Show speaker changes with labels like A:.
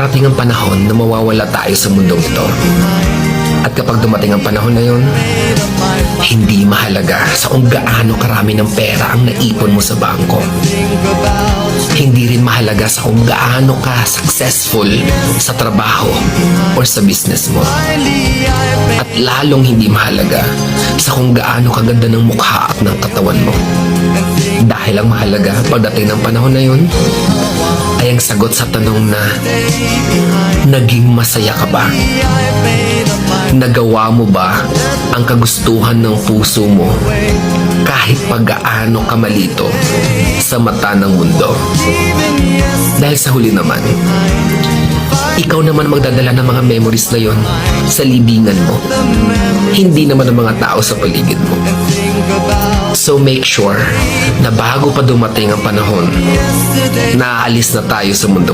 A: darating ang panahon na mawawala tayo sa mundong ito. At kapag dumating ang panahon na yun, hindi mahalaga sa kung gaano karami ng pera ang naipon mo sa bangko. Hindi rin mahalaga sa kung gaano ka successful sa trabaho or sa business mo. At lalong hindi mahalaga sa kung gaano kaganda ng mukha at ng katawan mo. Dahil ang mahalaga pagdating ng panahon na yun ay ang sagot sa tanong na naging masaya ka ba? Nagawa mo ba ang kagustuhan ng puso mo kahit pag-gaano ka malito sa mata ng mundo? Dahil sa huli naman, ikaw naman magdadala ng mga memories na yon sa libingan mo. Hindi naman ang mga tao sa paligid mo. So make sure na bago pa dumating ang panahon na aalis na tayo sa mundo